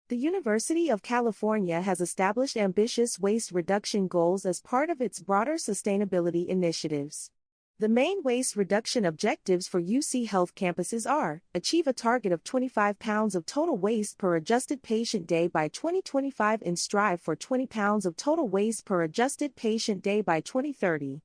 The University of California has established ambitious waste reduction goals as part of its broader sustainability initiatives. The main waste reduction objectives for UC Health campuses are: achieve a target of 25 pounds of total waste per adjusted patient day by 2025 and strive for 20 pounds of total waste per adjusted patient day by 2030.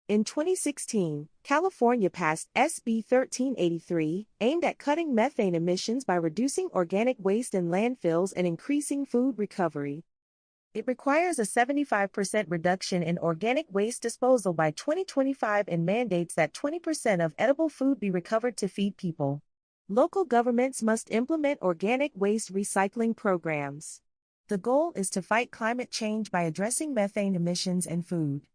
In 2016, California passed SB 1383, aimed at cutting methane emissions by reducing organic waste in landfills and increasing food recovery. It requires a 75% reduction in organic waste disposal by 2025 and mandates that 20% of edible food be recovered to feed people. Local governments must implement organic waste recycling programs. The goal is to fight climate change by addressing methane emissions and food.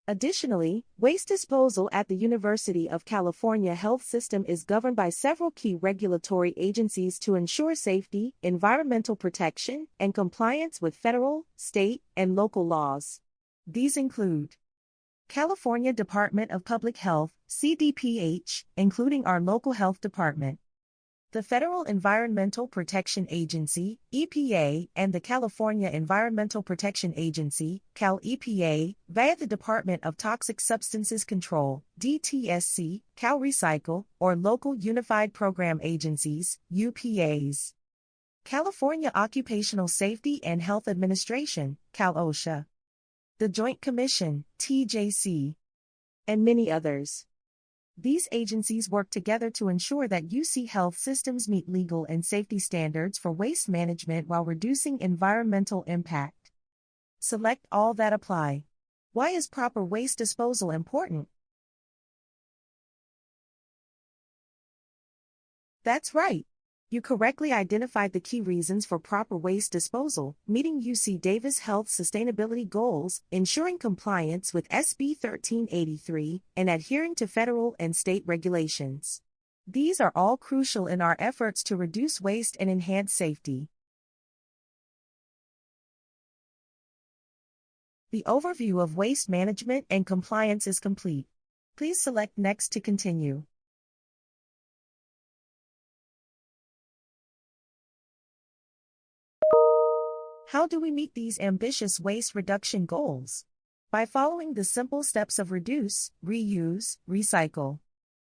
Additionally, waste disposal at the University of California Health System is governed by several key regulatory agencies to ensure safety, environmental protection, and compliance with federal, state, and local laws. These include California Department of Public Health, CDPH, including our local health department, the Federal Environmental Protection Agency, EPA, and the California Environmental Protection Agency, Cal EPA, via the Department of Toxic Substances Control, DTSC, Cal Recycle, or local Unified Program Agencies, UPAs. California Occupational Safety and Health Administration, Cal OSHA. The Joint Commission, TJC. And many others. These agencies work together to ensure that UC health systems meet legal and safety standards for waste management while reducing environmental impact. Select all that apply. Why is proper waste disposal important? That's right. You correctly identified the key reasons for proper waste disposal: meeting UC Davis Health sustainability goals, ensuring compliance with SB 1383, and adhering to federal and state regulations. These are all crucial in our efforts to reduce waste and enhance safety. The overview of waste management and compliance is complete. Please select Next to continue. How do we meet these ambitious waste reduction goals? By following the simple steps of reduce, reuse, recycle.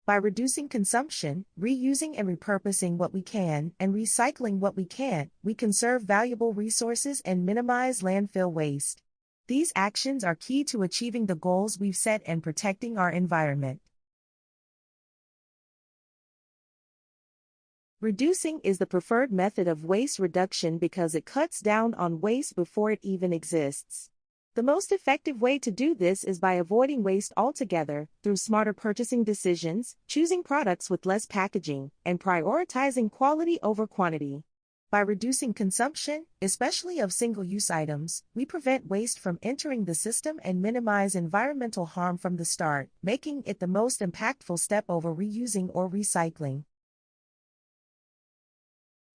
By reducing consumption, reusing and repurposing what we can, and recycling what we can't, we conserve valuable resources and minimize landfill waste. These actions are key to achieving the goals we've set and protecting our environment. Reducing is the preferred method of waste reduction because it cuts down on waste before it even exists. The most effective way to do this is by avoiding waste altogether, through smarter purchasing decisions, choosing products with less packaging, and prioritizing quality over quantity. By reducing consumption, especially of single-use items, we prevent waste from entering the system and minimize environmental harm from the start, making it the most impactful step over reusing or recycling.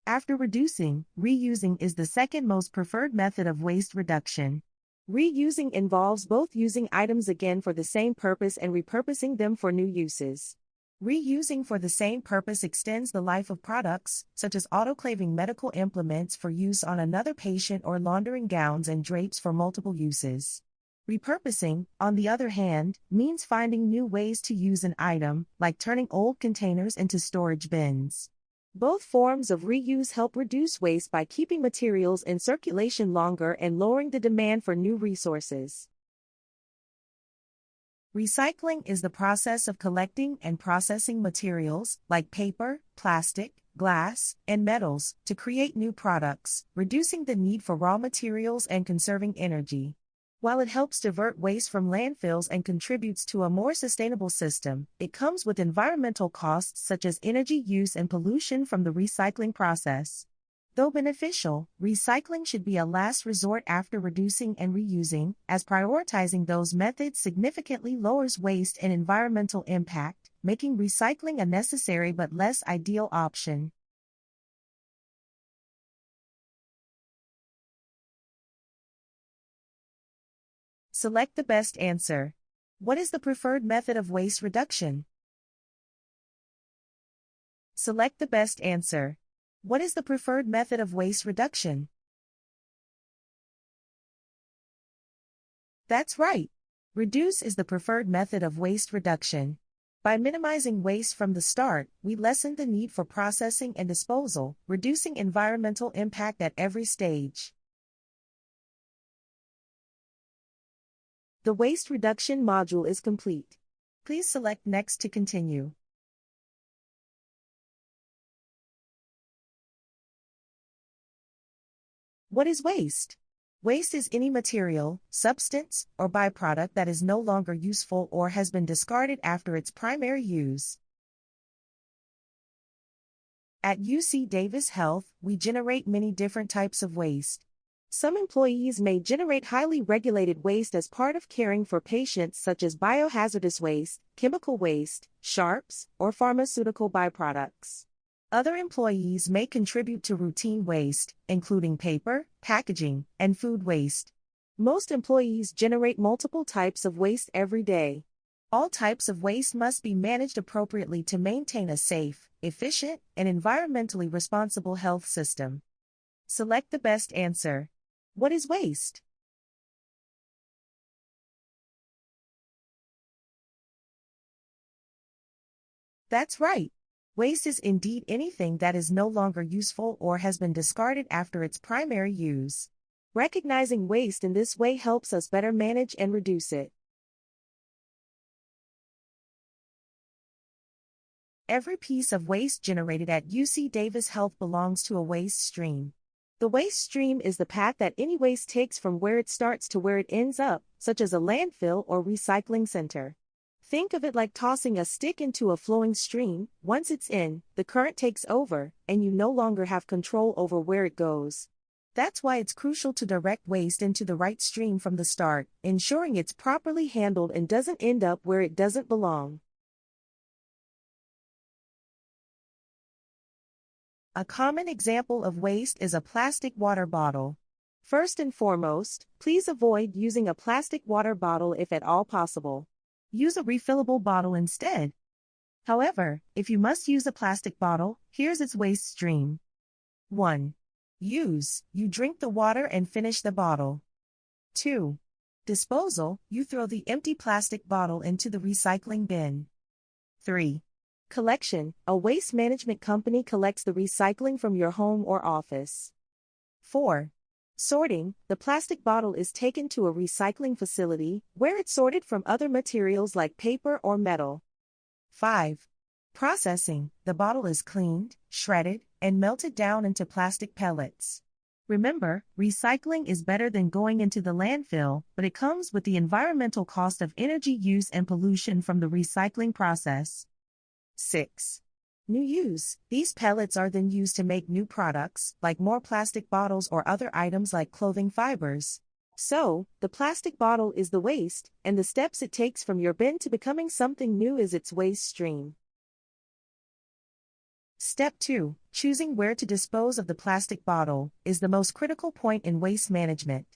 After reducing, reusing is the second most preferred method of waste reduction. Reusing involves both using items again for the same purpose and repurposing them for new uses. Reusing for the same purpose extends the life of products, such as autoclaving medical implements for use on another patient or laundering gowns and drapes for multiple uses. Repurposing, on the other hand, means finding new ways to use an item, like turning old containers into storage bins. Both forms of reuse help reduce waste by keeping materials in circulation longer and lowering the demand for new resources. Recycling is the process of collecting and processing materials, like paper, plastic, glass, and metals, to create new products, reducing the need for raw materials and conserving energy. While it helps divert waste from landfills and contributes to a more sustainable system, it comes with environmental costs such as energy use and pollution from the recycling process. Though beneficial, recycling should be a last resort after reducing and reusing, as prioritizing those methods significantly lowers waste and environmental impact, making recycling a necessary but less ideal option. Select the best answer. What is the preferred method of waste reduction? Select the best answer. What is the preferred method of waste reduction? That's right. Reduce is the preferred method of waste reduction. By minimizing waste from the start, we lessen the need for processing and disposal, reducing environmental impact at every stage. The waste reduction module is complete. Please select Next to continue. What is waste? Waste is any material, substance, or byproduct that is no longer useful or has been discarded after its primary use. At UC Davis Health, we generate many different types of waste. Some employees may generate highly regulated waste as part of caring for patients, such as biohazardous waste, chemical waste, sharps, or pharmaceutical byproducts. Other employees may contribute to routine waste, including paper, packaging, and food waste. Most employees generate multiple types of waste every day. All types of waste must be managed appropriately to maintain a safe, efficient, and environmentally responsible health system. Select the best answer. What is waste? That's right. Waste is indeed anything that is no longer useful or has been discarded after its primary use. Recognizing waste in this way helps us better manage and reduce it. Every piece of waste generated at UC Davis Health belongs to a waste stream. The waste stream is the path that any waste takes from where it starts to where it ends up, such as a landfill or recycling center. Think of it like tossing a stick into a flowing stream. Once it's in, the current takes over, and you no longer have control over where it goes. That's why it's crucial to direct waste into the right stream from the start, ensuring it's properly handled and doesn't end up where it doesn't belong. A common example of waste is a plastic water bottle. First and foremost, please avoid using a plastic water bottle if at all possible. Use a refillable bottle instead. However, if you must use a plastic bottle, here's its waste stream. 1. Use. You drink the water and finish the bottle. 2. Disposal. You throw the empty plastic bottle into the recycling bin. 3. Collection. A waste management company collects the recycling from your home or office. 4. Sorting. The plastic bottle is taken to a recycling facility, where it's sorted from other materials like paper or metal. 5. Processing. The bottle is cleaned, shredded, and melted down into plastic pellets. Remember, recycling is better than going into the landfill, but it comes with the environmental cost of energy use and pollution from the recycling process. 6. New use. These pellets are then used to make new products, like more plastic bottles or other items like clothing fibers. So, the plastic bottle is the waste, and the steps it takes from your bin to becoming something new is its waste stream. Step 2. Choosing where to dispose of the plastic bottle is the most critical point in waste management.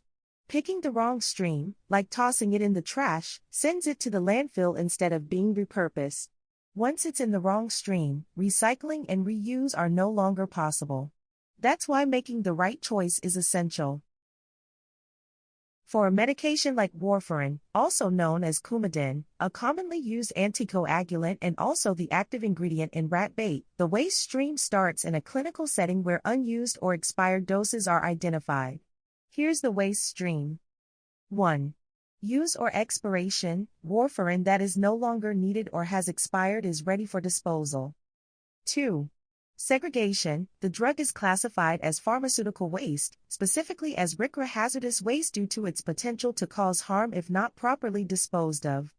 Picking the wrong stream, like tossing it in the trash, sends it to the landfill instead of being repurposed. Once it's in the wrong stream, recycling and reuse are no longer possible. That's why making the right choice is essential. For a medication like warfarin, also known as Coumadin, a commonly used anticoagulant and also the active ingredient in rat bait, the waste stream starts in a clinical setting where unused or expired doses are identified. Here's the waste stream. 1. Use or expiration. Warfarin that is no longer needed or has expired is ready for disposal. 2. Segregation. The drug is classified as pharmaceutical waste, specifically as RCRA hazardous waste due to its potential to cause harm if not properly disposed of.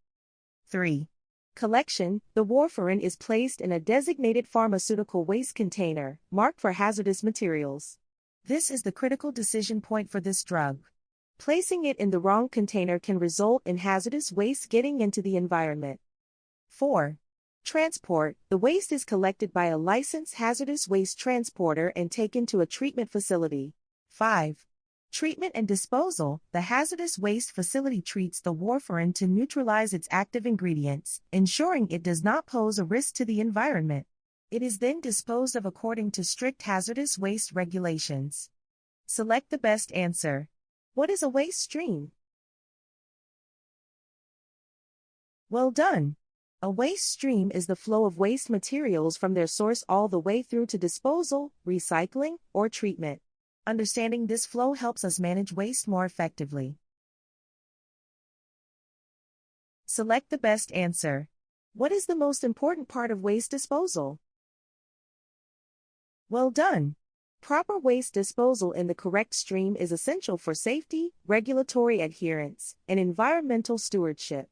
3. Collection. The warfarin is placed in a designated pharmaceutical waste container, marked for hazardous materials. This is the critical decision point for this drug. Placing it in the wrong container can result in hazardous waste getting into the environment. 4. Transport. The waste is collected by a licensed hazardous waste transporter and taken to a treatment facility. 5. Treatment and disposal. The hazardous waste facility treats the warfarin to neutralize its active ingredients, ensuring it does not pose a risk to the environment. It is then disposed of according to strict hazardous waste regulations. Select the best answer. What is a waste stream? Well done! A waste stream is the flow of waste materials from their source all the way through to disposal, recycling, or treatment. Understanding this flow helps us manage waste more effectively. Select the best answer. What is the most important part of waste disposal? Well done! Proper waste disposal in the correct stream is essential for safety, regulatory adherence, and environmental stewardship.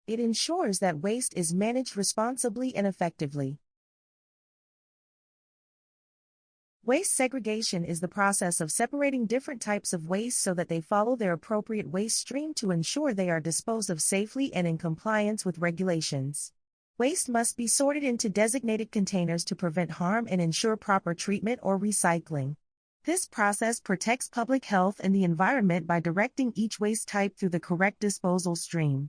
It ensures that waste is managed responsibly and effectively. Waste segregation is the process of separating different types of waste so that they follow their appropriate waste stream to ensure they are disposed of safely and in compliance with regulations. Waste must be sorted into designated containers to prevent harm and ensure proper treatment or recycling. This process protects public health and the environment by directing each waste type through the correct disposal stream.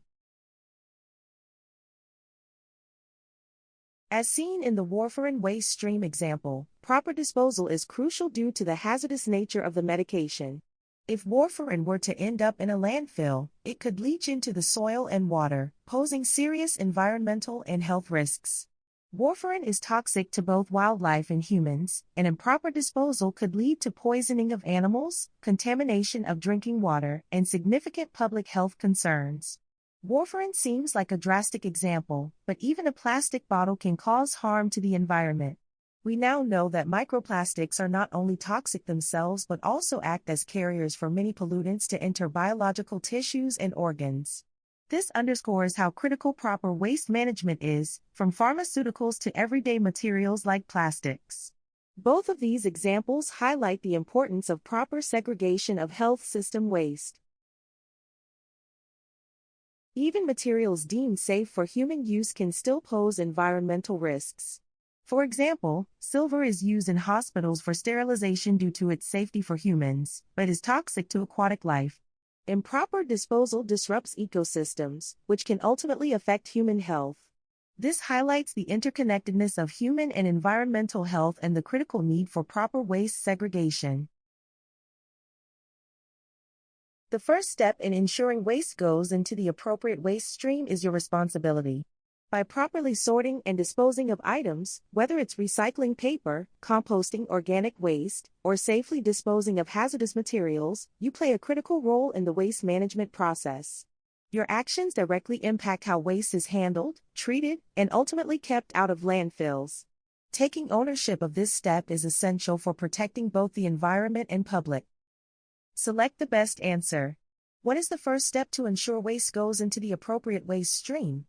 As seen in the warfarin waste stream example, proper disposal is crucial due to the hazardous nature of the medication. If warfarin were to end up in a landfill, it could leach into the soil and water, posing serious environmental and health risks. Warfarin is toxic to both wildlife and humans, and improper disposal could lead to poisoning of animals, contamination of drinking water, and significant public health concerns. Warfarin seems like a drastic example, but even a plastic bottle can cause harm to the environment. We now know that microplastics are not only toxic themselves but also act as carriers for many pollutants to enter biological tissues and organs. This underscores how critical proper waste management is, from pharmaceuticals to everyday materials like plastics. Both of these examples highlight the importance of proper segregation of health system waste. Even materials deemed safe for human use can still pose environmental risks. For example, silver is used in hospitals for sterilization due to its safety for humans, but is toxic to aquatic life. Improper disposal disrupts ecosystems, which can ultimately affect human health. This highlights the interconnectedness of human and environmental health and the critical need for proper waste segregation. The first step in ensuring waste goes into the appropriate waste stream is your responsibility. By properly sorting and disposing of items, whether it's recycling paper, composting organic waste, or safely disposing of hazardous materials, you play a critical role in the waste management process. Your actions directly impact how waste is handled, treated, and ultimately kept out of landfills. Taking ownership of this step is essential for protecting both the environment and public. Select the best answer. What is the first step to ensure waste goes into the appropriate waste stream?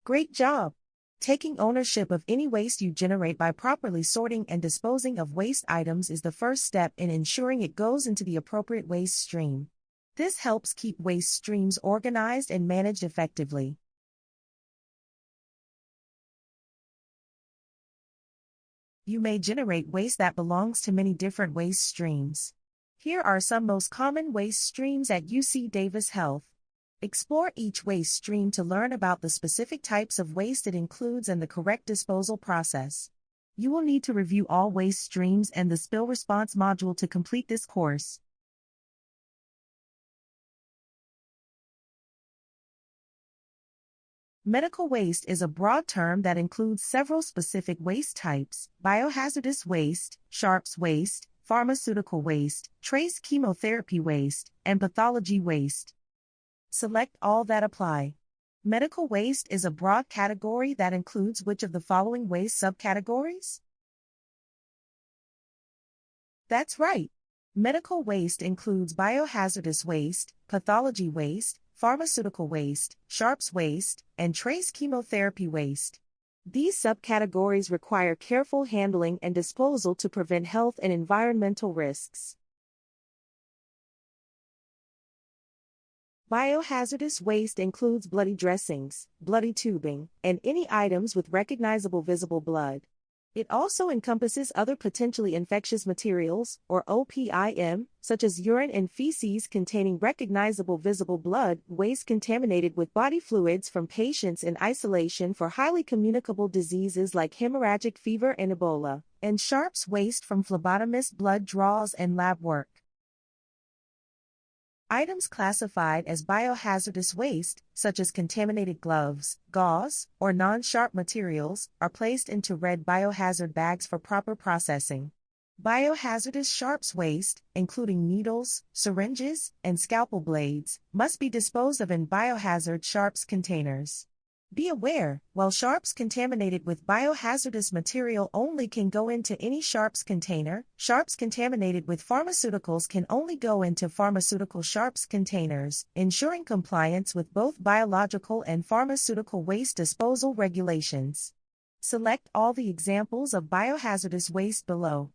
Great job! Taking ownership of any waste you generate by properly sorting and disposing of waste items is the first step in ensuring it goes into the appropriate waste stream. This helps keep waste streams organized and managed effectively. You may generate waste that belongs to many different waste streams. Here are some most common waste streams at UC Davis Health. Explore each waste stream to learn about the specific types of waste it includes and the correct disposal process. You will need to review all waste streams and the spill response module to complete this course. Medical waste is a broad term that includes several specific waste types: biohazardous waste, sharps waste, pharmaceutical waste, trace chemotherapy waste, and pathology waste. Select all that apply. Medical waste is a broad category that includes which of the following waste subcategories? That's right. Medical waste includes biohazardous waste, pathology waste, pharmaceutical waste, sharps waste, and trace chemotherapy waste. These subcategories require careful handling and disposal to prevent health and environmental risks. Biohazardous waste includes bloody dressings, bloody tubing, and any items with recognizable visible blood. It also encompasses other potentially infectious materials, or OPIM, such as urine and feces containing recognizable visible blood, waste contaminated with body fluids from patients in isolation for highly communicable diseases like hemorrhagic fever and Ebola, and sharps waste from phlebotomist blood draws and lab work. Items classified as biohazardous waste, such as contaminated gloves, gauze, or non-sharp materials, are placed into red biohazard bags for proper processing. Biohazardous sharps waste, including needles, syringes, and scalpel blades, must be disposed of in biohazard sharps containers. Be aware, while sharps contaminated with biohazardous material only can go into any sharps container, sharps contaminated with pharmaceuticals can only go into pharmaceutical sharps containers, ensuring compliance with both biological and pharmaceutical waste disposal regulations. Select all the examples of biohazardous waste below.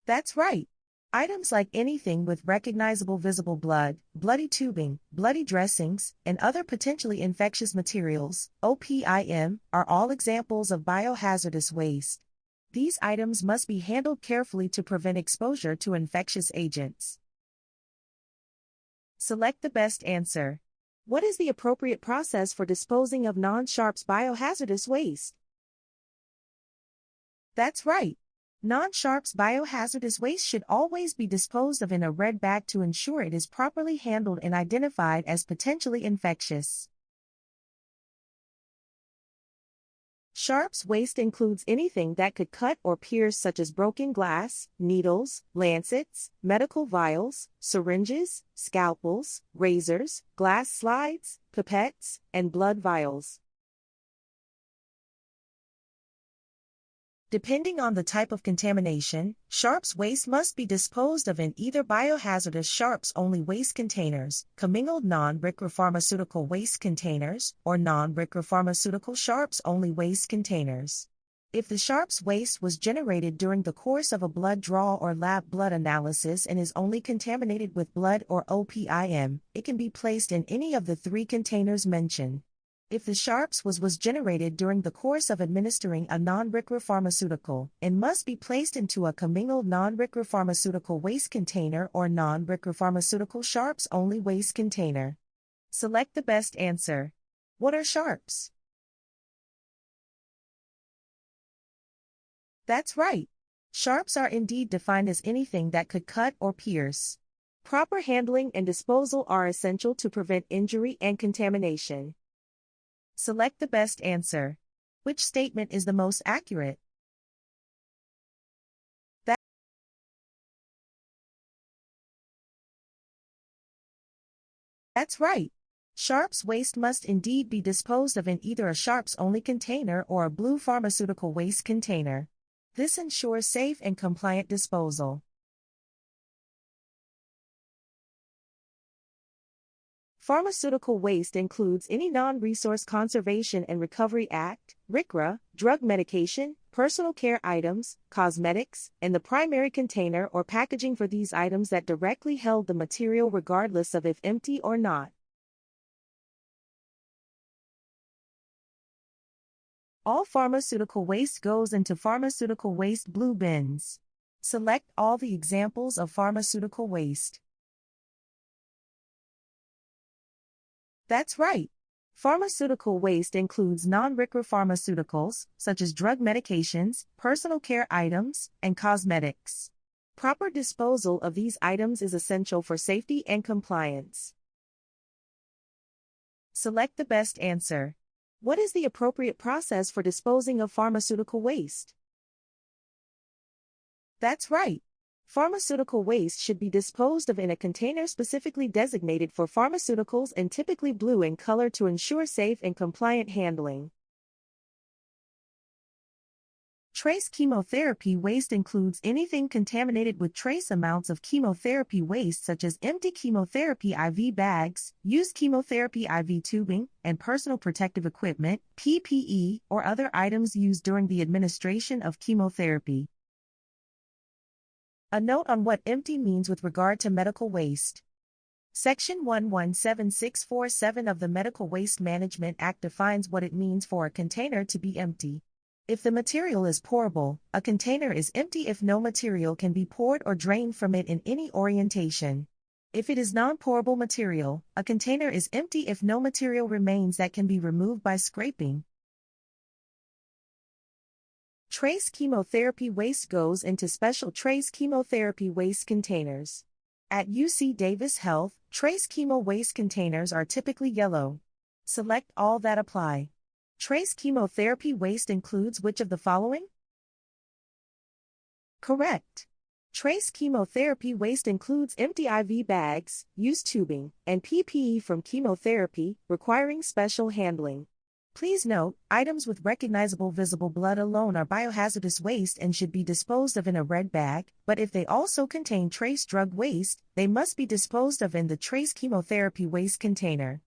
That's right. Items like anything with recognizable visible blood, bloody tubing, bloody dressings, and other potentially infectious materials, OPIM, are all examples of biohazardous waste. These items must be handled carefully to prevent exposure to infectious agents. Select the best answer. What is the appropriate process for disposing of non-sharps biohazardous waste? That's right. Non-sharps biohazardous waste should always be disposed of in a red bag to ensure it is properly handled and identified as potentially infectious. Sharps waste includes anything that could cut or pierce, such as broken glass, needles, lancets, medical vials, syringes, scalpels, razors, glass slides, pipettes, and blood vials. Depending on the type of contamination, sharps waste must be disposed of in either biohazardous sharps-only waste containers, commingled non-RCRA pharmaceutical waste containers, or non-RCRA pharmaceutical sharps-only waste containers. If the sharps waste was generated during the course of a blood draw or lab blood analysis and is only contaminated with blood or OPIM, it can be placed in any of the three containers mentioned. If the sharps was generated during the course of administering a non-RCRA pharmaceutical, it must be placed into a commingled non-RCRA pharmaceutical waste container or non-RCRA pharmaceutical sharps-only waste container. Select the best answer. What are sharps? That's right. Sharps are indeed defined as anything that could cut or pierce. Proper handling and disposal are essential to prevent injury and contamination. Select the best answer. Which statement is the most accurate? That's right. Sharps waste must indeed be disposed of in either a sharps-only container or a blue pharmaceutical waste container. This ensures safe and compliant disposal. Pharmaceutical waste includes any Non-Resource Conservation and Recovery Act, RCRA, drug medication, personal care items, cosmetics, and the primary container or packaging for these items that directly held the material regardless of if empty or not. All pharmaceutical waste goes into pharmaceutical waste blue bins. Select all the examples of pharmaceutical waste. That's right. Pharmaceutical waste includes non-RCRA pharmaceuticals, such as drug medications, personal care items, and cosmetics. Proper disposal of these items is essential for safety and compliance. Select the best answer. What is the appropriate process for disposing of pharmaceutical waste? That's right. Pharmaceutical waste should be disposed of in a container specifically designated for pharmaceuticals and typically blue in color to ensure safe and compliant handling. Trace chemotherapy waste includes anything contaminated with trace amounts of chemotherapy waste such as empty chemotherapy IV bags, used chemotherapy IV tubing, and personal protective equipment, PPE, or other items used during the administration of chemotherapy. A note on what empty means with regard to medical waste. Section 117647 of the Medical Waste Management Act defines what it means for a container to be empty. If the material is pourable, a container is empty if no material can be poured or drained from it in any orientation. If it is non-pourable material, a container is empty if no material remains that can be removed by scraping. Trace chemotherapy waste goes into special trace chemotherapy waste containers. At UC Davis Health, trace chemo waste containers are typically yellow. Select all that apply. Trace chemotherapy waste includes which of the following? Correct. Trace chemotherapy waste includes empty IV bags, used tubing, and PPE from chemotherapy, requiring special handling. Please note, items with recognizable visible blood alone are biohazardous waste and should be disposed of in a red bag, but if they also contain trace drug waste, they must be disposed of in the trace chemotherapy waste container.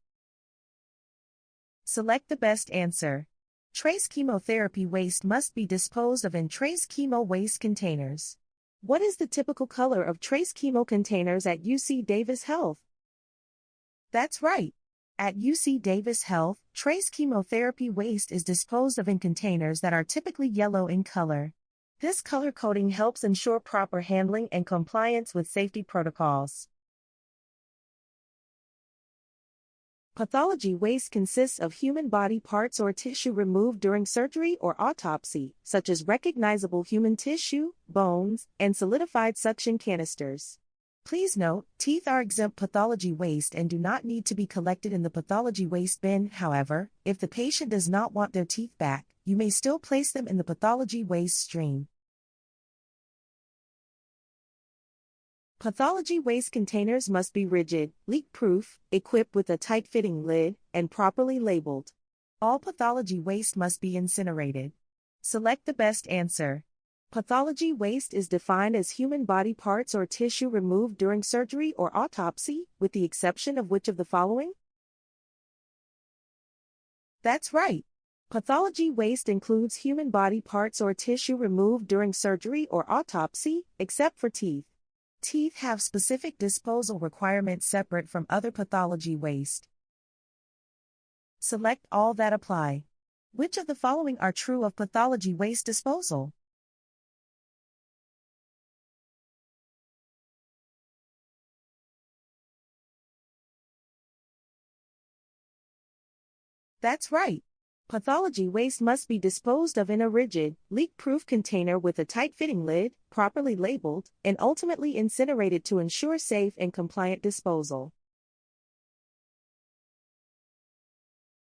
Select the best answer. Trace chemotherapy waste must be disposed of in trace chemo waste containers. What is the typical color of trace chemo containers at UC Davis Health? That's right. At UC Davis Health, trace chemotherapy waste is disposed of in containers that are typically yellow in color. This color coding helps ensure proper handling and compliance with safety protocols. Pathology waste consists of human body parts or tissue removed during surgery or autopsy, such as recognizable human tissue, bones, and solidified suction canisters. Please note, teeth are exempt pathology waste and do not need to be collected in the pathology waste bin. However, if the patient does not want their teeth back, you may still place them in the pathology waste stream. Pathology waste containers must be rigid, leak-proof, equipped with a tight-fitting lid, and properly labeled. All pathology waste must be incinerated. Select the best answer. Pathology waste is defined as human body parts or tissue removed during surgery or autopsy, with the exception of which of the following? That's right. Pathology waste includes human body parts or tissue removed during surgery or autopsy, except for teeth. Teeth have specific disposal requirements separate from other pathology waste. Select all that apply. Which of the following are true of pathology waste disposal? That's right. Pathology waste must be disposed of in a rigid, leak-proof container with a tight-fitting lid, properly labeled, and ultimately incinerated to ensure safe and compliant disposal.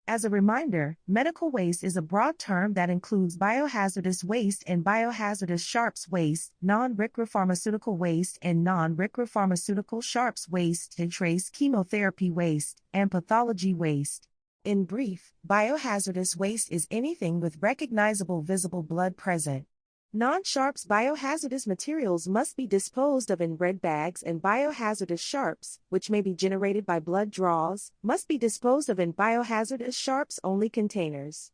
As a reminder, medical waste is a broad term that includes biohazardous waste and biohazardous sharps waste, non-RCRA pharmaceutical waste and non-RCRA pharmaceutical sharps waste, and trace chemotherapy waste, and pathology waste. In brief, biohazardous waste is anything with recognizable visible blood present. Non-sharps biohazardous materials must be disposed of in red bags, and biohazardous sharps, which may be generated by blood draws, must be disposed of in biohazardous sharps-only containers.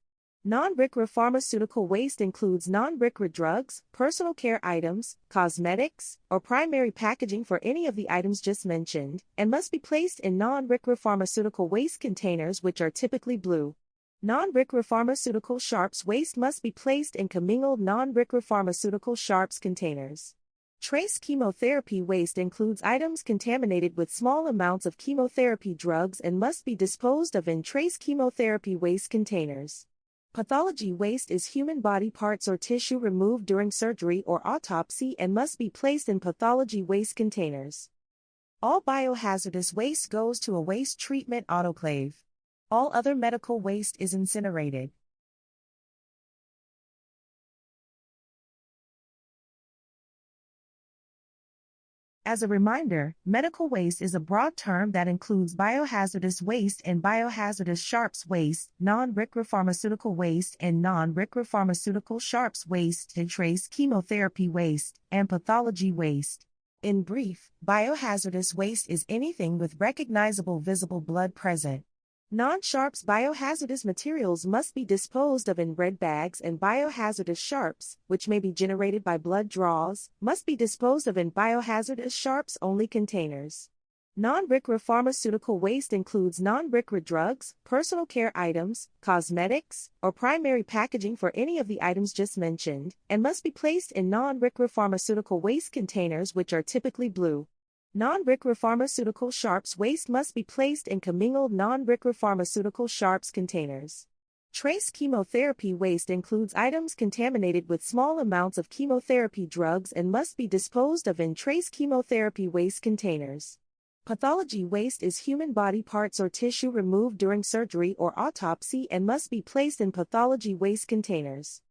Non-RCRA pharmaceutical waste includes non-RCRA drugs, personal care items, cosmetics, or primary packaging for any of the items just mentioned, and must be placed in non-RCRA pharmaceutical waste containers, which are typically blue. Non-RCRA pharmaceutical sharps waste must be placed in commingled non-RCRA pharmaceutical sharps containers. Trace chemotherapy waste includes items contaminated with small amounts of chemotherapy drugs and must be disposed of in trace chemotherapy waste containers. Pathology waste is human body parts or tissue removed during surgery or autopsy and must be placed in pathology waste containers. All biohazardous waste goes to a waste treatment autoclave. All other medical waste is incinerated. As a reminder, medical waste is a broad term that includes biohazardous waste and biohazardous sharps waste, non-RCRA pharmaceutical waste and non-RCRA pharmaceutical sharps waste, and trace chemotherapy waste, and pathology waste. In brief, biohazardous waste is anything with recognizable visible blood present. Non-sharps biohazardous materials must be disposed of in red bags, and biohazardous sharps, which may be generated by blood draws, must be disposed of in biohazardous sharps-only containers. Non-RCRA pharmaceutical waste includes non-RCRA drugs, personal care items, cosmetics, or primary packaging for any of the items just mentioned, and must be placed in non-RCRA pharmaceutical waste containers, which are typically blue. Non-RCRA pharmaceutical sharps waste must be placed in commingled non-RCRA pharmaceutical sharps containers. Trace chemotherapy waste includes items contaminated with small amounts of chemotherapy drugs and must be disposed of in trace chemotherapy waste containers. Pathology waste is human body parts or tissue removed during surgery or autopsy and must be placed in pathology waste containers.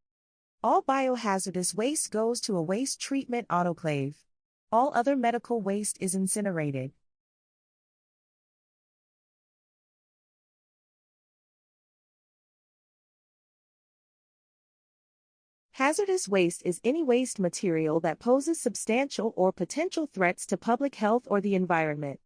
All biohazardous waste goes to a waste treatment autoclave. All other medical waste is incinerated. Hazardous waste is any waste material that poses substantial or potential threats to public health or the environment.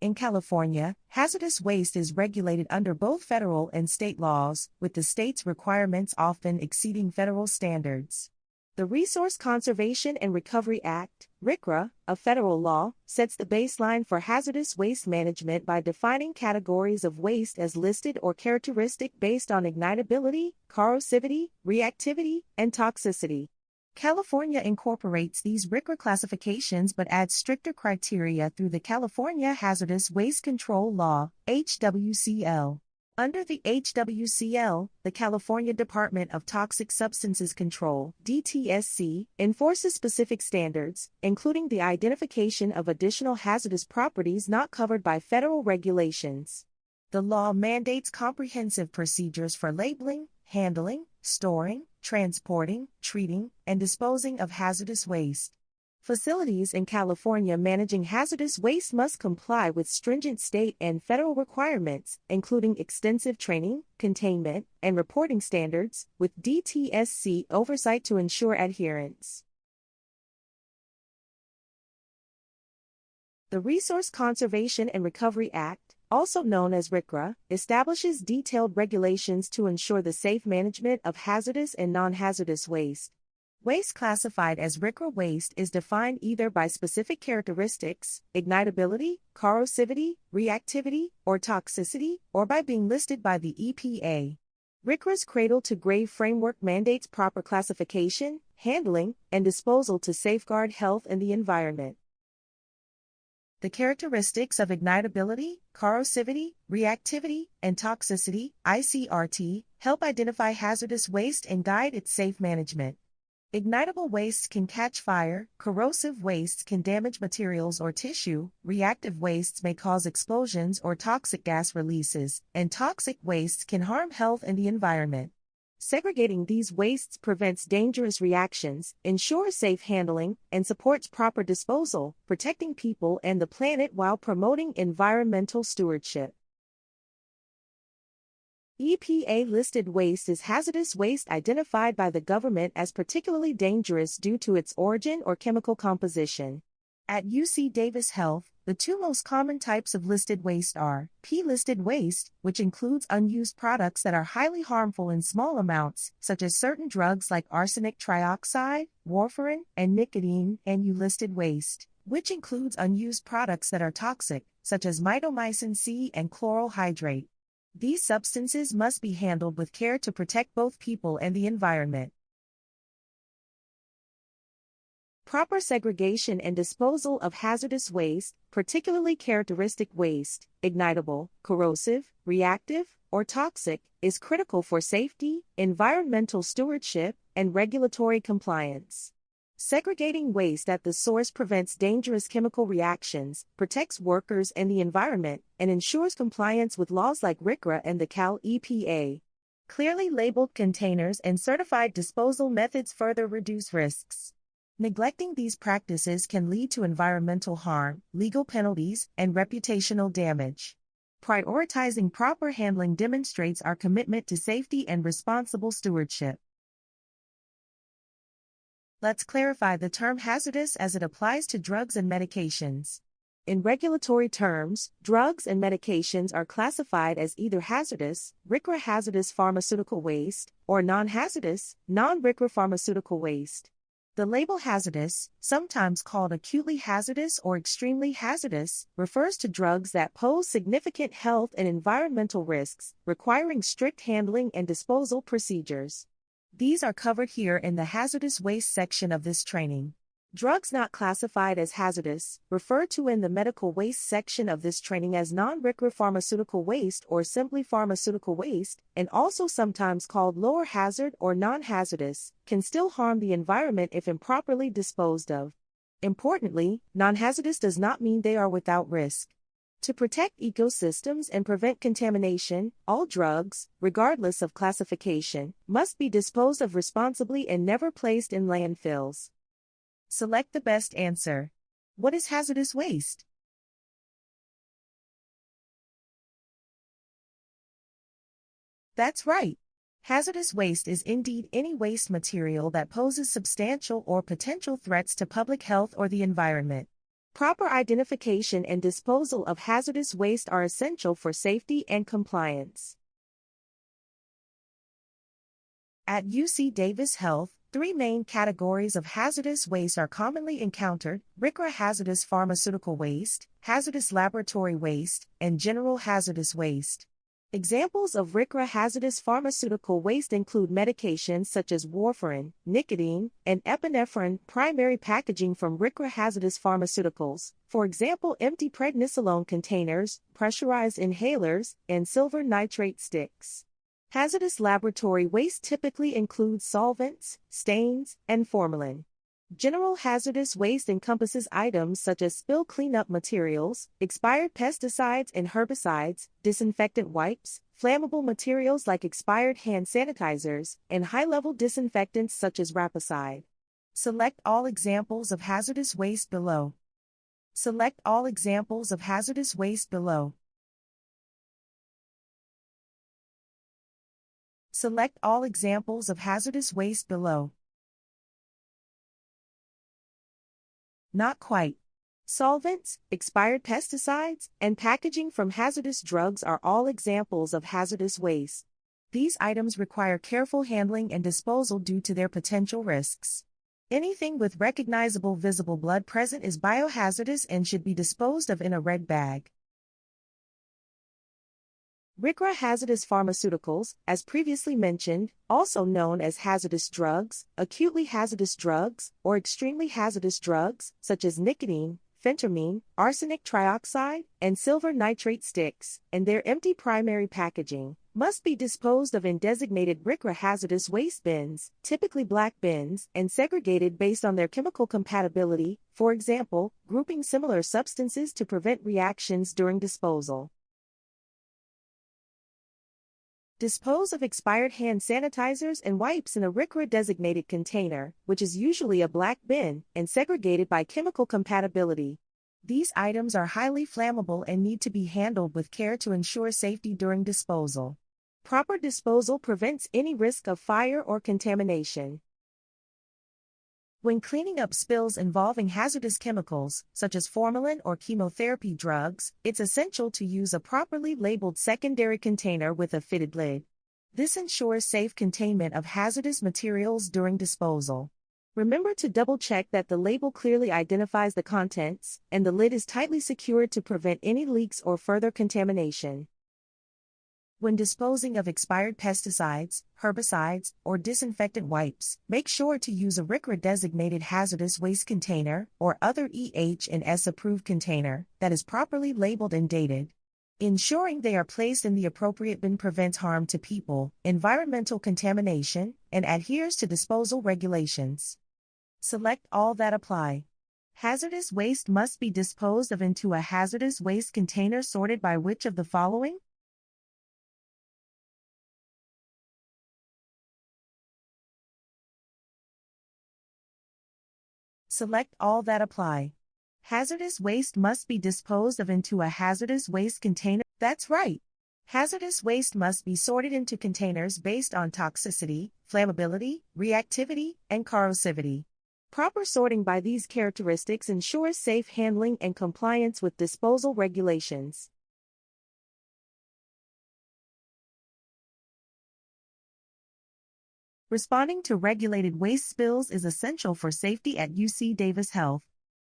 In California, hazardous waste is regulated under both federal and state laws, with the state's requirements often exceeding federal standards. The Resource Conservation and Recovery Act, RCRA, a federal law, sets the baseline for hazardous waste management by defining categories of waste as listed or characteristic based on ignitability, corrosivity, reactivity, and toxicity. California incorporates these RCRA classifications but adds stricter criteria through the California Hazardous Waste Control Law, HWCL. Under the HWCL, the California Department of Toxic Substances Control, DTSC, enforces specific standards, including the identification of additional hazardous properties not covered by federal regulations. The law mandates comprehensive procedures for labeling, handling, storing, transporting, treating, and disposing of hazardous waste. Facilities in California managing hazardous waste must comply with stringent state and federal requirements, including extensive training, containment, and reporting standards, with DTSC oversight to ensure adherence. The Resource Conservation and Recovery Act, also known as RCRA, establishes detailed regulations to ensure the safe management of hazardous and non-hazardous waste. Waste classified as RCRA waste is defined either by specific characteristics, ignitability, corrosivity, reactivity, or toxicity, or by being listed by the EPA. RCRA's cradle-to-grave framework mandates proper classification, handling, and disposal to safeguard health and the environment. The characteristics of ignitability, corrosivity, reactivity, and toxicity, ICRT, help identify hazardous waste and guide its safe management. Ignitable wastes can catch fire, corrosive wastes can damage materials or tissue, reactive wastes may cause explosions or toxic gas releases, and toxic wastes can harm health and the environment. Segregating these wastes prevents dangerous reactions, ensures safe handling, and supports proper disposal, protecting people and the planet while promoting environmental stewardship. EPA-listed waste is hazardous waste identified by the government as particularly dangerous due to its origin or chemical composition. At UC Davis Health, the two most common types of listed waste are P-listed waste, which includes unused products that are highly harmful in small amounts, such as certain drugs like arsenic trioxide, warfarin, and nicotine, and U-listed waste, which includes unused products that are toxic, such as mitomycin C and chloral hydrate. These substances must be handled with care to protect both people and the environment. Proper segregation and disposal of hazardous waste, particularly characteristic waste, ignitable, corrosive, reactive, or toxic, is critical for safety, environmental stewardship, and regulatory compliance. Segregating waste at the source prevents dangerous chemical reactions, protects workers and the environment, and ensures compliance with laws like RCRA and the Cal EPA. Clearly labeled containers and certified disposal methods further reduce risks. Neglecting these practices can lead to environmental harm, legal penalties, and reputational damage. Prioritizing proper handling demonstrates our commitment to safety and responsible stewardship. Let's clarify the term hazardous as it applies to drugs and medications. In regulatory terms, drugs and medications are classified as either hazardous, RCRA hazardous pharmaceutical waste, or non-hazardous, non-RCRA pharmaceutical waste. The label hazardous, sometimes called acutely hazardous or extremely hazardous, refers to drugs that pose significant health and environmental risks, requiring strict handling and disposal procedures. These are covered here in the hazardous waste section of this training. Drugs not classified as hazardous, referred to in the medical waste section of this training as non-RCRA pharmaceutical waste or simply pharmaceutical waste, and also sometimes called lower hazard or non-hazardous, can still harm the environment if improperly disposed of. Importantly, non-hazardous does not mean they are without risk. To protect ecosystems and prevent contamination, all drugs, regardless of classification, must be disposed of responsibly and never placed in landfills. Select the best answer. What is hazardous waste? That's right. Hazardous waste is indeed any waste material that poses substantial or potential threats to public health or the environment. Proper identification and disposal of hazardous waste are essential for safety and compliance. At UC Davis Health, three main categories of hazardous waste are commonly encountered: RCRA hazardous pharmaceutical waste, hazardous laboratory waste, and general hazardous waste. Examples of RCRA hazardous pharmaceutical waste include medications such as warfarin, nicotine, and epinephrine. Primary packaging from RCRA hazardous pharmaceuticals, for example empty prednisolone containers, pressurized inhalers, and silver nitrate sticks. Hazardous laboratory waste typically includes solvents, stains, and formalin. General hazardous waste encompasses items such as spill cleanup materials, expired pesticides and herbicides, disinfectant wipes, flammable materials like expired hand sanitizers, and high-level disinfectants such as rapicide. Select all examples of hazardous waste below. Select all examples of hazardous waste below. Select all examples of hazardous waste below. Not quite. Solvents, expired pesticides, and packaging from hazardous drugs are all examples of hazardous waste. These items require careful handling and disposal due to their potential risks. Anything with recognizable visible blood present is biohazardous and should be disposed of in a red bag. RCRA hazardous pharmaceuticals, as previously mentioned, also known as hazardous drugs, acutely hazardous drugs, or extremely hazardous drugs, such as nicotine, phentermine, arsenic trioxide, and silver nitrate sticks, and their empty primary packaging, must be disposed of in designated RCRA hazardous waste bins, typically black bins, and segregated based on their chemical compatibility, for example, grouping similar substances to prevent reactions during disposal. Dispose of expired hand sanitizers and wipes in a RCRA-designated container, which is usually a black bin, and segregated by chemical compatibility. These items are highly flammable and need to be handled with care to ensure safety during disposal. Proper disposal prevents any risk of fire or contamination. When cleaning up spills involving hazardous chemicals, such as formalin or chemotherapy drugs, it's essential to use a properly labeled secondary container with a fitted lid. This ensures safe containment of hazardous materials during disposal. Remember to double-check that the label clearly identifies the contents, and the lid is tightly secured to prevent any leaks or further contamination. When disposing of expired pesticides, herbicides, or disinfectant wipes, make sure to use a RCRA-designated hazardous waste container or other EH&S approved container that is properly labeled and dated. Ensuring they are placed in the appropriate bin prevents harm to people, environmental contamination, and adheres to disposal regulations. Select all that apply. Hazardous waste must be disposed of into a hazardous waste container sorted by which of the following? Select all that apply. Hazardous waste must be disposed of into a hazardous waste container. That's right. Hazardous waste must be sorted into containers based on toxicity, flammability, reactivity, and corrosivity. Proper sorting by these characteristics ensures safe handling and compliance with disposal regulations. Responding to regulated waste spills is essential for safety at UC Davis Health.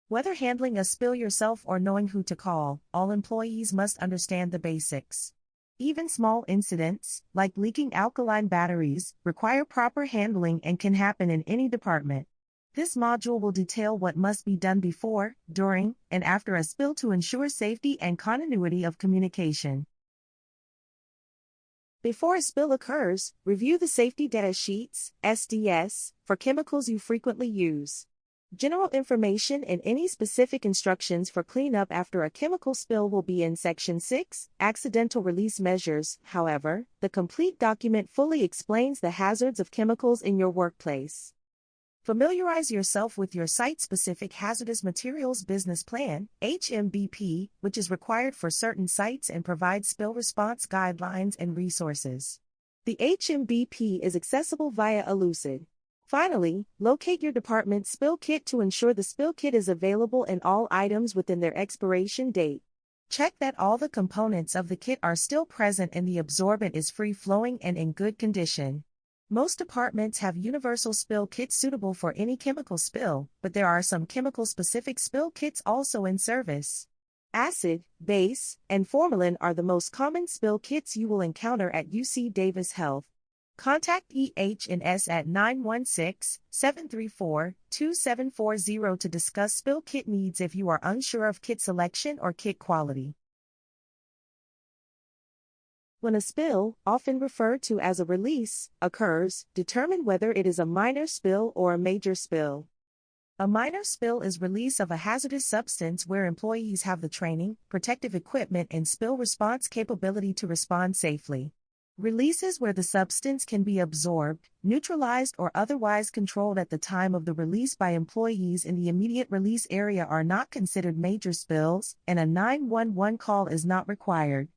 Whether handling a spill yourself or knowing who to call, all employees must understand the basics. Even small incidents, like leaking alkaline batteries, require proper handling and can happen in any department. This module will detail what must be done before, during, and after a spill to ensure safety and continuity of communication. Before a spill occurs, review the safety data sheets, SDS, for chemicals you frequently use. General information and any specific instructions for cleanup after a chemical spill will be in Section 6, Accidental Release Measures. However, the complete document fully explains the hazards of chemicals in your workplace. Familiarize yourself with your site-specific hazardous materials business plan, HMBP, which is required for certain sites and provides spill response guidelines and resources. The HMBP is accessible via Elucid. Finally, locate your department's spill kit to ensure the spill kit is available and all items within their expiration date. Check that all the components of the kit are still present and the absorbent is free-flowing and in good condition. Most departments have universal spill kits suitable for any chemical spill, but there are some chemical-specific spill kits also in service. Acid, base, and formalin are the most common spill kits you will encounter at UC Davis Health. Contact EH&S at 916-734-2740 to discuss spill kit needs if you are unsure of kit selection or kit quality. When a spill, often referred to as a release, occurs, determine whether it is a minor spill or a major spill. A minor spill is release of a hazardous substance where employees have the training, protective equipment, and spill response capability to respond safely. Releases where the substance can be absorbed, neutralized, or otherwise controlled at the time of the release by employees in the immediate release area are not considered major spills, and a 911 call is not required.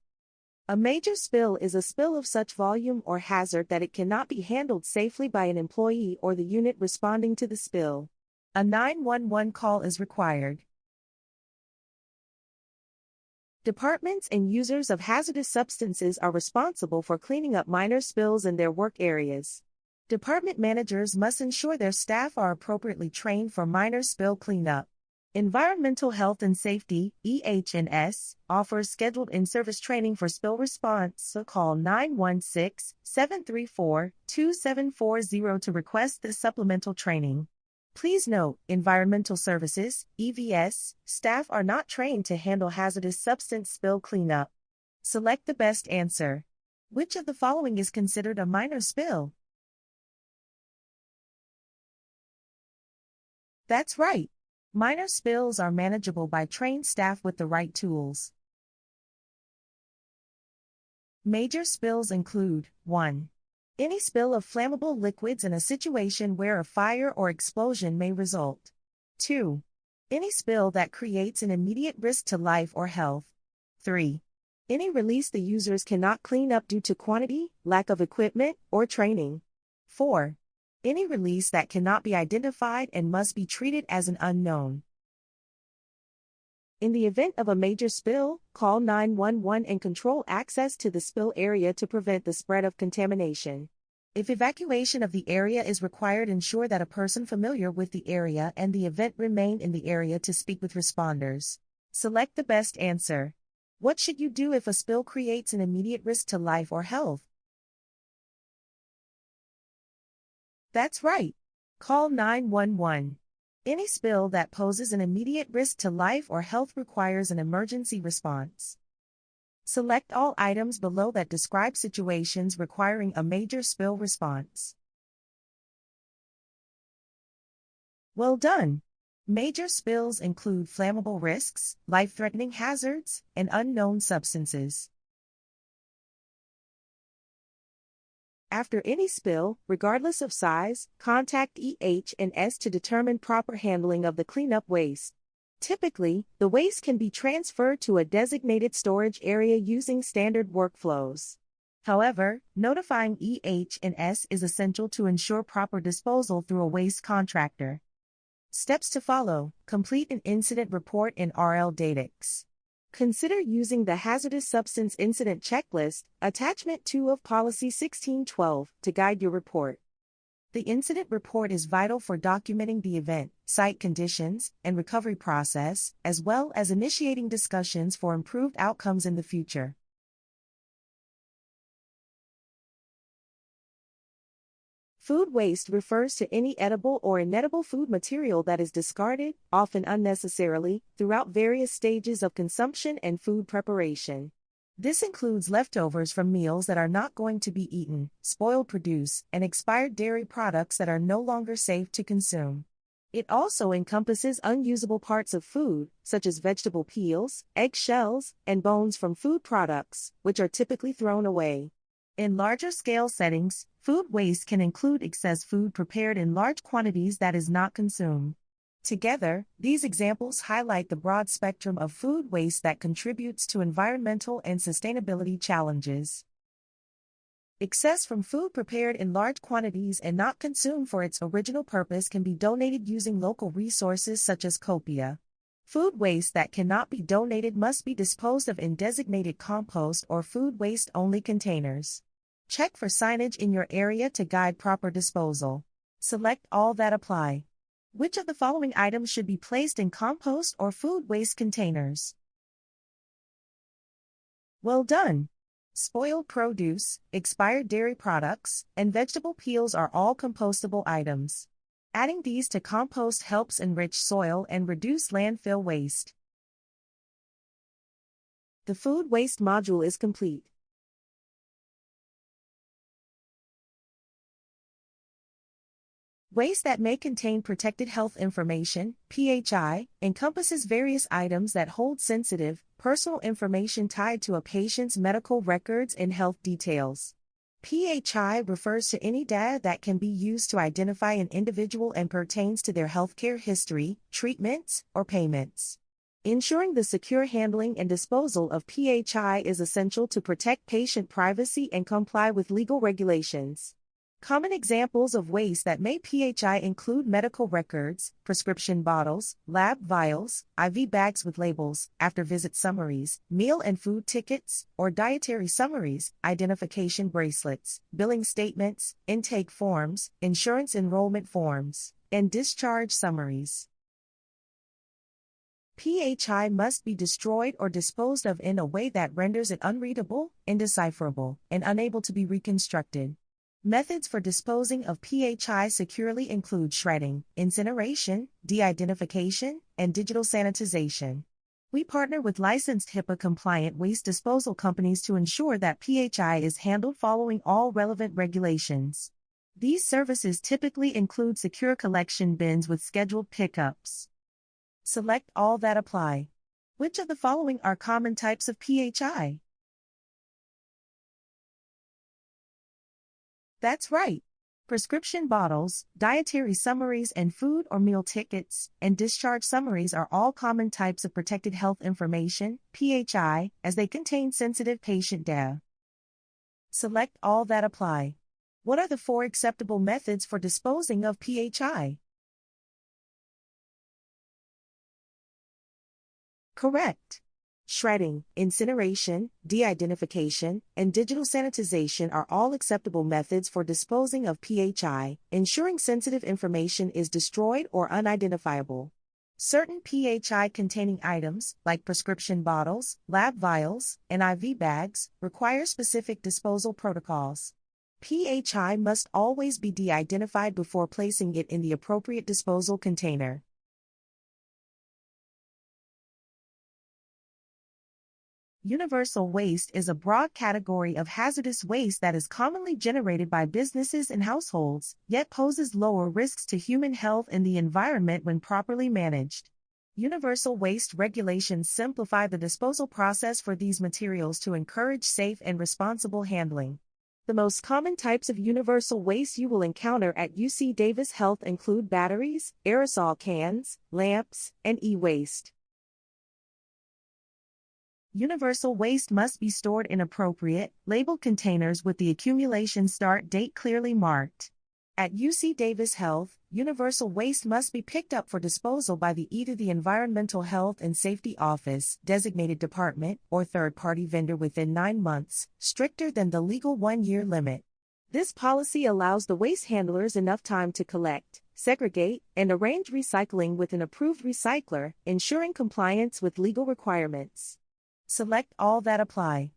A major spill is a spill of such volume or hazard that it cannot be handled safely by an employee or the unit responding to the spill. A 911 call is required. Departments and users of hazardous substances are responsible for cleaning up minor spills in their work areas. Department managers must ensure their staff are appropriately trained for minor spill cleanup. Environmental Health and Safety, EH&S, offers scheduled in-service training for spill response, so call 916-734-2740 to request this supplemental training. Please note, Environmental Services, EVS, staff are not trained to handle hazardous substance spill cleanup. Select the best answer. Which of the following is considered a minor spill? That's right. Minor spills are manageable by trained staff with the right tools. Major spills include 1. Any spill of flammable liquids in a situation where a fire or explosion may result. 2. Any spill that creates an immediate risk to life or health. 3. Any release the users cannot clean up due to quantity, lack of equipment, or training. 4. Any release that cannot be identified and must be treated as an unknown. In the event of a major spill, call 911 and control access to the spill area to prevent the spread of contamination. If evacuation of the area is required, ensure that a person familiar with the area and the event remain in the area to speak with responders. Select the best answer. What should you do if a spill creates an immediate risk to life or health? That's right. Call 911. Any spill that poses an immediate risk to life or health requires an emergency response. Select all items below that describe situations requiring a major spill response. Well done! Major spills include flammable risks, life-threatening hazards, and unknown substances. After any spill, regardless of size, contact EH&S to determine proper handling of the cleanup waste. Typically, the waste can be transferred to a designated storage area using standard workflows. However, notifying EH&S is essential to ensure proper disposal through a waste contractor. Steps to follow: complete an incident report in RL-Datix. Consider using the Hazardous Substance Incident Checklist, Attachment 2 of Policy 1612, to guide your report. The incident report is vital for documenting the event, site conditions, and recovery process, as well as initiating discussions for improved outcomes in the future. Food waste refers to any edible or inedible food material that is discarded, often unnecessarily, throughout various stages of consumption and food preparation. This includes leftovers from meals that are not going to be eaten, spoiled produce, and expired dairy products that are no longer safe to consume. It also encompasses unusable parts of food, such as vegetable peels, egg shells, and bones from food products, which are typically thrown away. In larger scale settings, food waste can include excess food prepared in large quantities that is not consumed. Together, these examples highlight the broad spectrum of food waste that contributes to environmental and sustainability challenges. Excess from food prepared in large quantities and not consumed for its original purpose can be donated using local resources such as copia. Food waste that cannot be donated must be disposed of in designated compost or food waste-only containers. Check for signage in your area to guide proper disposal. Select all that apply. Which of the following items should be placed in compost or food waste containers? Well done! Spoiled produce, expired dairy products, and vegetable peels are all compostable items. Adding these to compost helps enrich soil and reduce landfill waste. The food waste module is complete. Waste that may contain protected health information, PHI, encompasses various items that hold sensitive, personal information tied to a patient's medical records and health details. PHI refers to any data that can be used to identify an individual and pertains to their healthcare history, treatments, or payments. Ensuring the secure handling and disposal of PHI is essential to protect patient privacy and comply with legal regulations. Common examples of waste that may PHI include medical records, prescription bottles, lab vials, IV bags with labels, after-visit summaries, meal and food tickets, or dietary summaries, identification bracelets, billing statements, intake forms, insurance enrollment forms, and discharge summaries. PHI must be destroyed or disposed of in a way that renders it unreadable, indecipherable, and unable to be reconstructed. Methods for disposing of PHI securely include shredding, incineration, de-identification, and digital sanitization. We partner with licensed HIPAA-compliant waste disposal companies to ensure that PHI is handled following all relevant regulations. These services typically include secure collection bins with scheduled pickups. Select all that apply. Which of the following are common types of PHI? That's right. Prescription bottles, dietary summaries, and food or meal tickets and discharge summaries are all common types of protected health information, PHI, as they contain sensitive patient data. Select all that apply. What are the 4 acceptable methods for disposing of PHI? Correct. Shredding, incineration, de-identification, and digital sanitization are all acceptable methods for disposing of PHI, ensuring sensitive information is destroyed or unidentifiable. Certain PHI-containing items, like prescription bottles, lab vials, and IV bags, require specific disposal protocols. PHI must always be de-identified before placing it in the appropriate disposal container. Universal waste is a broad category of hazardous waste that is commonly generated by businesses and households, yet poses lower risks to human health and the environment when properly managed. Universal waste regulations simplify the disposal process for these materials to encourage safe and responsible handling. The most common types of universal waste you will encounter at UC Davis Health include batteries, aerosol cans, lamps, and e-waste. Universal waste must be stored in appropriate, labeled containers with the accumulation start date clearly marked. At UC Davis Health, universal waste must be picked up for disposal by either the Environmental Health and Safety Office, designated department, or third-party vendor within 9 months, stricter than the legal 1-year limit. This policy allows the waste handlers enough time to collect, segregate, and arrange recycling with an approved recycler, ensuring compliance with legal requirements. Select all that apply.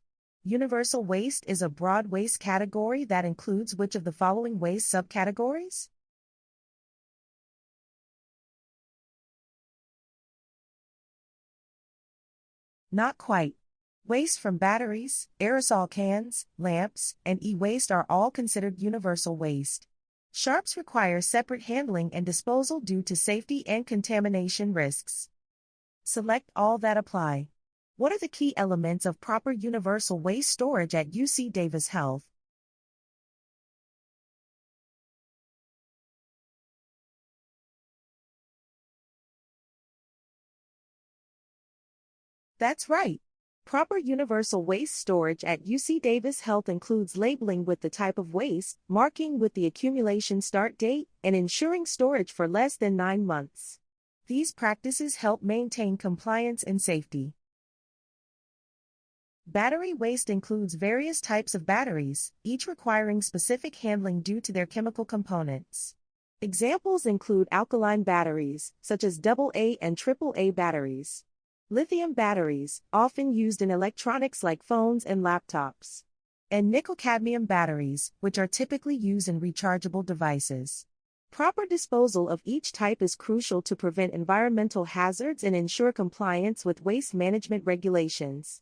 Universal waste is a broad waste category that includes which of the following waste subcategories? Not quite. Waste from batteries, aerosol cans, lamps, and e-waste are all considered universal waste. Sharps require separate handling and disposal due to safety and contamination risks. Select all that apply. What are the key elements of proper universal waste storage at UC Davis Health? That's right. Proper universal waste storage at UC Davis Health includes labeling with the type of waste, marking with the accumulation start date, and ensuring storage for less than 9 months. These practices help maintain compliance and safety. Battery waste includes various types of batteries, each requiring specific handling due to their chemical components. Examples include alkaline batteries, such as AA and AAA batteries. Lithium batteries, often used in electronics like phones and laptops. And nickel-cadmium batteries, which are typically used in rechargeable devices. Proper disposal of each type is crucial to prevent environmental hazards and ensure compliance with waste management regulations.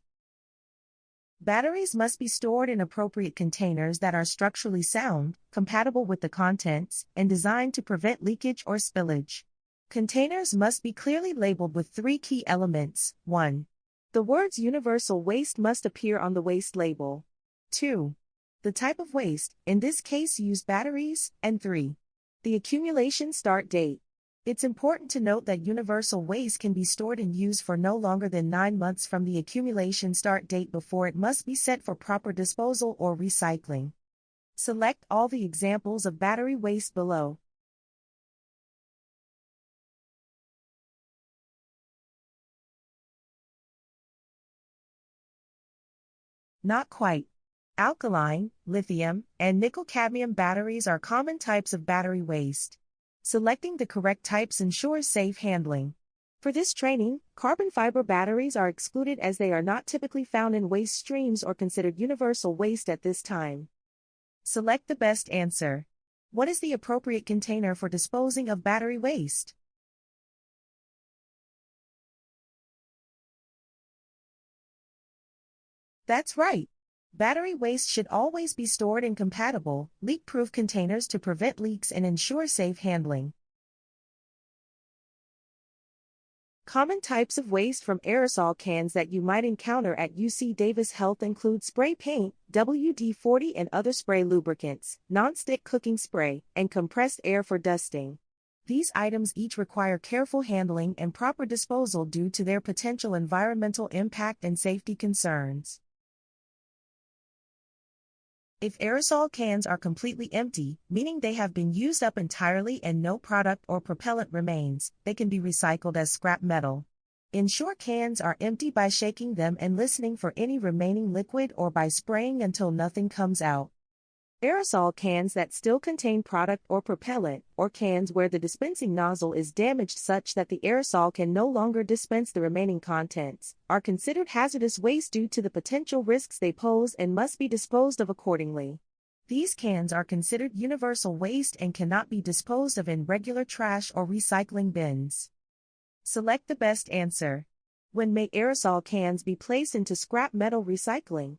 Batteries must be stored in appropriate containers that are structurally sound, compatible with the contents, and designed to prevent leakage or spillage. Containers must be clearly labeled with 3 key elements. 1. The words universal waste must appear on the waste label. 2. The type of waste, in this case used batteries, and 3. The accumulation start date. It's important to note that universal waste can be stored and used for no longer than 9 months from the accumulation start date before it must be set for proper disposal or recycling. Select all the examples of battery waste below. Not quite. Alkaline, lithium, and nickel-cadmium batteries are common types of battery waste. Selecting the correct types ensures safe handling. For this training, carbon fiber batteries are excluded as they are not typically found in waste streams or considered universal waste at this time. Select the best answer. What is the appropriate container for disposing of battery waste? That's right. Battery waste should always be stored in compatible, leak-proof containers to prevent leaks and ensure safe handling. Common types of waste from aerosol cans that you might encounter at UC Davis Health include spray paint, WD-40 and other spray lubricants, non-stick cooking spray, and compressed air for dusting. These items each require careful handling and proper disposal due to their potential environmental impact and safety concerns. If aerosol cans are completely empty, meaning they have been used up entirely and no product or propellant remains, they can be recycled as scrap metal. Ensure cans are empty by shaking them and listening for any remaining liquid or by spraying until nothing comes out. Aerosol cans that still contain product or propellant, or cans where the dispensing nozzle is damaged such that the aerosol can no longer dispense the remaining contents, are considered hazardous waste due to the potential risks they pose and must be disposed of accordingly. These cans are considered universal waste and cannot be disposed of in regular trash or recycling bins. Select the best answer. When may aerosol cans be placed into scrap metal recycling?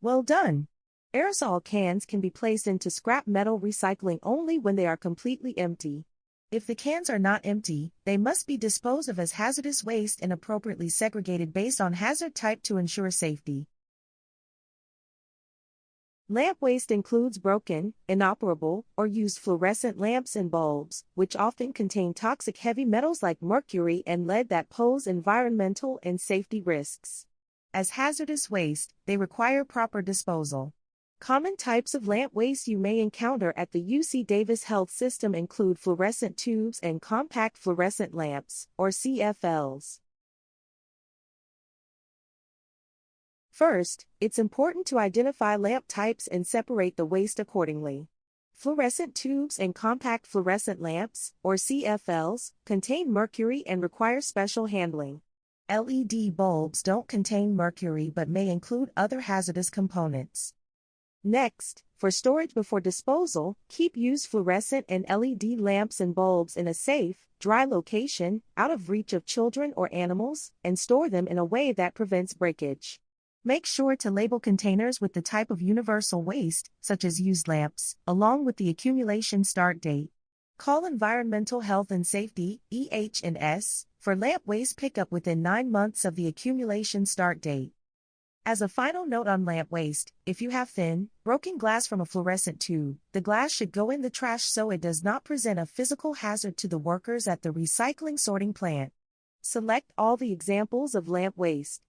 Well done! Aerosol cans can be placed into scrap metal recycling only when they are completely empty. If the cans are not empty, they must be disposed of as hazardous waste and appropriately segregated based on hazard type to ensure safety. Lamp waste includes broken, inoperable, or used fluorescent lamps and bulbs, which often contain toxic heavy metals like mercury and lead that pose environmental and safety risks. As hazardous waste, they require proper disposal. Common types of lamp waste you may encounter at the UC Davis Health System include fluorescent tubes and compact fluorescent lamps, or CFLs. First, it's important to identify lamp types and separate the waste accordingly. Fluorescent tubes and compact fluorescent lamps, or CFLs, contain mercury and require special handling. LED bulbs don't contain mercury but may include other hazardous components. Next, for storage before disposal, keep used fluorescent and LED lamps and bulbs in a safe, dry location, out of reach of children or animals, and store them in a way that prevents breakage. Make sure to label containers with the type of universal waste, such as used lamps, along with the accumulation start date. Call Environmental Health and Safety, EH&S, for lamp waste pickup within 9 months of the accumulation start date. As a final note on lamp waste, if you have thin, broken glass from a fluorescent tube, the glass should go in the trash so it does not present a physical hazard to the workers at the recycling sorting plant. Select all the examples of lamp waste.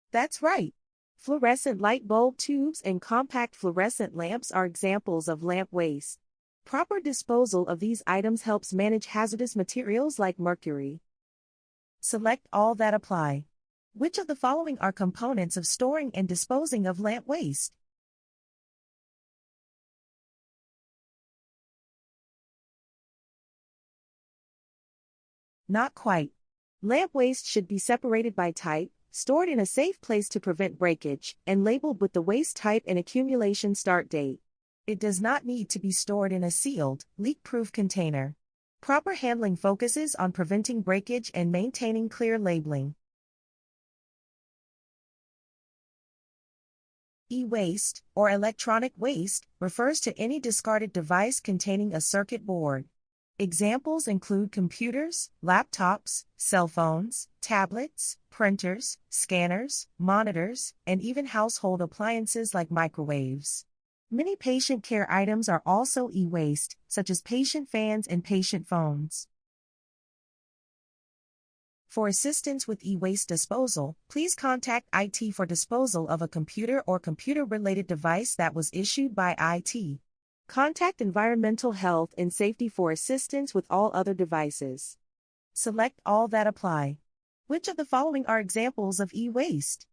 That's right. Fluorescent light bulb tubes and compact fluorescent lamps are examples of lamp waste. Proper disposal of these items helps manage hazardous materials like mercury. Select all that apply. Which of the following are components of storing and disposing of lamp waste? Not quite. Lamp waste should be separated by type, stored in a safe place to prevent breakage, and labeled with the waste type and accumulation start date. It does not need to be stored in a sealed, leak-proof container. Proper handling focuses on preventing breakage and maintaining clear labeling. E-waste, or electronic waste, refers to any discarded device containing a circuit board. Examples include computers, laptops, cell phones, tablets, printers, scanners, monitors, and even household appliances like microwaves. Many patient care items are also e-waste, such as patient fans and patient phones. For assistance with e-waste disposal, please contact IT for disposal of a computer or computer-related device that was issued by IT. Contact Environmental Health and Safety for assistance with all other devices. Select all that apply. Which of the following are examples of e-waste?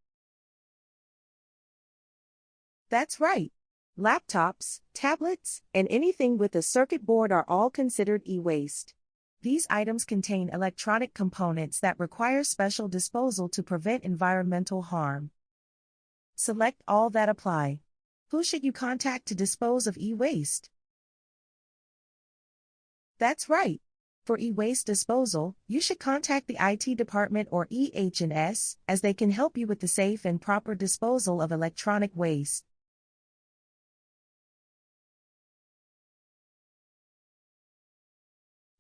That's right. Laptops, tablets, and anything with a circuit board are all considered e-waste. These items contain electronic components that require special disposal to prevent environmental harm. Select all that apply. Who should you contact to dispose of e-waste? That's right. For e-waste disposal, you should contact the IT department or EH&S, as they can help you with the safe and proper disposal of electronic waste.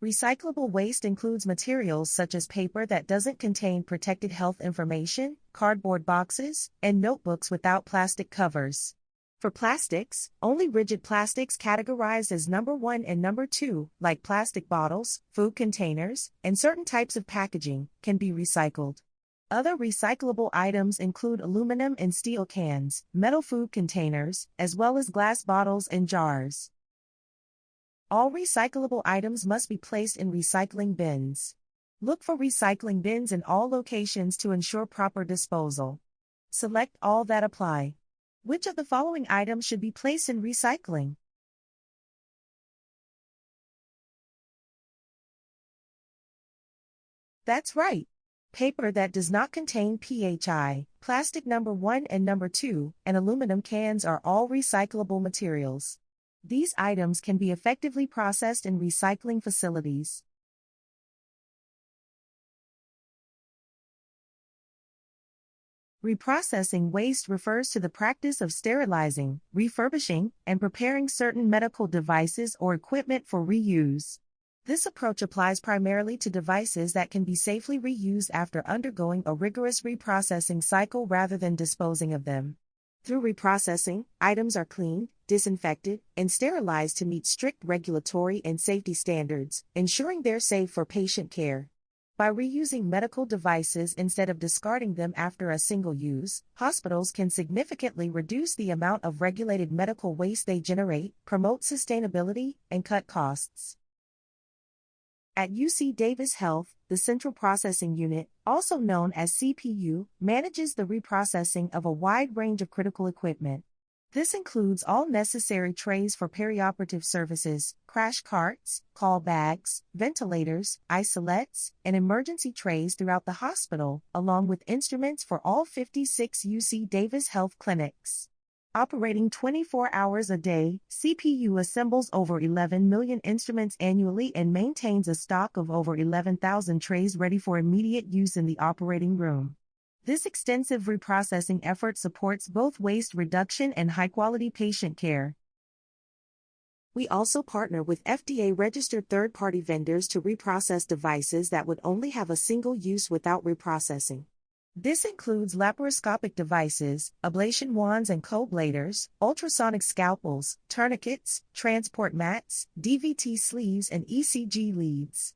Recyclable waste includes materials such as paper that doesn't contain protected health information, cardboard boxes, and notebooks without plastic covers. For plastics, only rigid plastics categorized as number 1 and number 2, like plastic bottles, food containers, and certain types of packaging, can be recycled. Other recyclable items include aluminum and steel cans, metal food containers, as well as glass bottles and jars. All recyclable items must be placed in recycling bins. Look for recycling bins in all locations to ensure proper disposal. Select all that apply. Which of the following items should be placed in recycling? That's right. Paper that does not contain PHI, plastic number 1 and number 2, and aluminum cans are all recyclable materials. These items can be effectively processed in recycling facilities. Reprocessing waste refers to the practice of sterilizing, refurbishing, and preparing certain medical devices or equipment for reuse. This approach applies primarily to devices that can be safely reused after undergoing a rigorous reprocessing cycle rather than disposing of them. Through reprocessing, items are cleaned, disinfected, and sterilized to meet strict regulatory and safety standards, ensuring they're safe for patient care. By reusing medical devices instead of discarding them after a single use, hospitals can significantly reduce the amount of regulated medical waste they generate, promote sustainability, and cut costs. At UC Davis Health, the Central Processing Unit, also known as CPU, manages the reprocessing of a wide range of critical equipment. This includes all necessary trays for perioperative services, crash carts, call bags, ventilators, isolettes, and emergency trays throughout the hospital, along with instruments for all 56 UC Davis Health clinics. Operating 24 hours a day, CPU assembles over 11 million instruments annually and maintains a stock of over 11,000 trays ready for immediate use in the operating room. This extensive reprocessing effort supports both waste reduction and high-quality patient care. We also partner with FDA-registered third-party vendors to reprocess devices that would only have a single use without reprocessing. This includes laparoscopic devices, ablation wands and co-bladers, ultrasonic scalpels, tourniquets, transport mats, DVT sleeves, and ECG leads.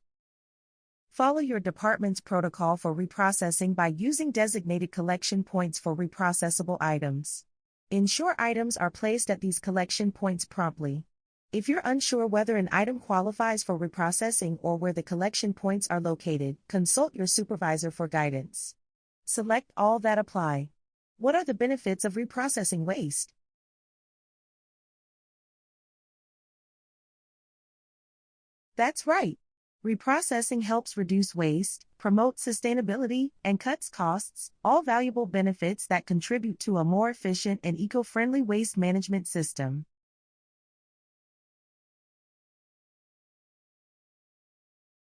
Follow your department's protocol for reprocessing by using designated collection points for reprocessable items. Ensure items are placed at these collection points promptly. If you're unsure whether an item qualifies for reprocessing or where the collection points are located, consult your supervisor for guidance. Select all that apply. What are the benefits of reprocessing waste? That's right. Reprocessing helps reduce waste, promotes sustainability, and cuts costs, all valuable benefits that contribute to a more efficient and eco-friendly waste management system.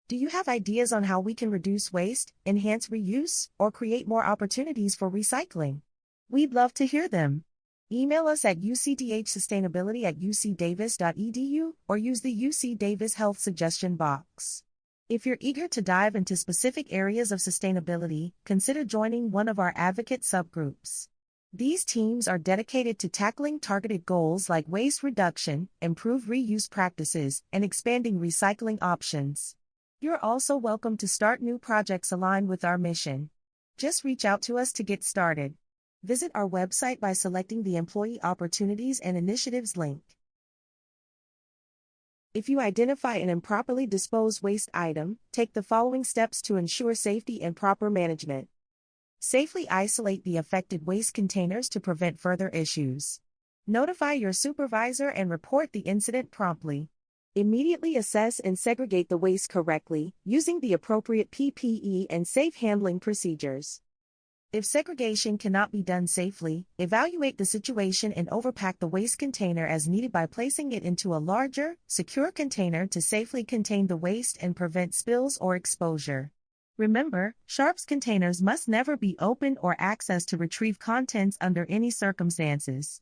Do you have ideas on how we can reduce waste, enhance reuse, or create more opportunities for recycling? We'd love to hear them. Email us at ucdhsustainability@ucdavis.edu or use the UC Davis Health suggestion box. If you're eager to dive into specific areas of sustainability, consider joining one of our advocate subgroups. These teams are dedicated to tackling targeted goals like waste reduction, improved reuse practices, and expanding recycling options. You're also welcome to start new projects aligned with our mission. Just reach out to us to get started. Visit our website by selecting the Employee Opportunities and Initiatives link. If you identify an improperly disposed waste item, take the following steps to ensure safety and proper management. Safely isolate the affected waste containers to prevent further issues. Notify your supervisor and report the incident promptly. Immediately assess and segregate the waste correctly, using the appropriate PPE and safe handling procedures. If segregation cannot be done safely, evaluate the situation and overpack the waste container as needed by placing it into a larger, secure container to safely contain the waste and prevent spills or exposure. Remember, sharps containers must never be opened or accessed to retrieve contents under any circumstances.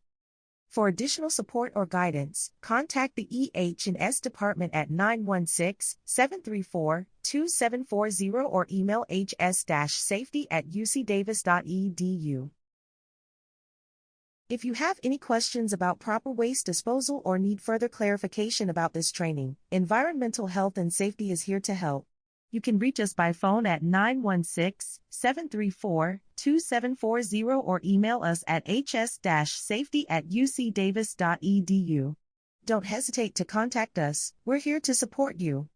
For additional support or guidance, contact the EH&S department at 916-734-2740 or email hs-safety@ucdavis.edu. If you have any questions about proper waste disposal or need further clarification about this training, Environmental Health and Safety is here to help. You can reach us by phone at 916-734-2740 or email us at hs-safety@ucdavis.edu. Don't hesitate to contact us, we're here to support you.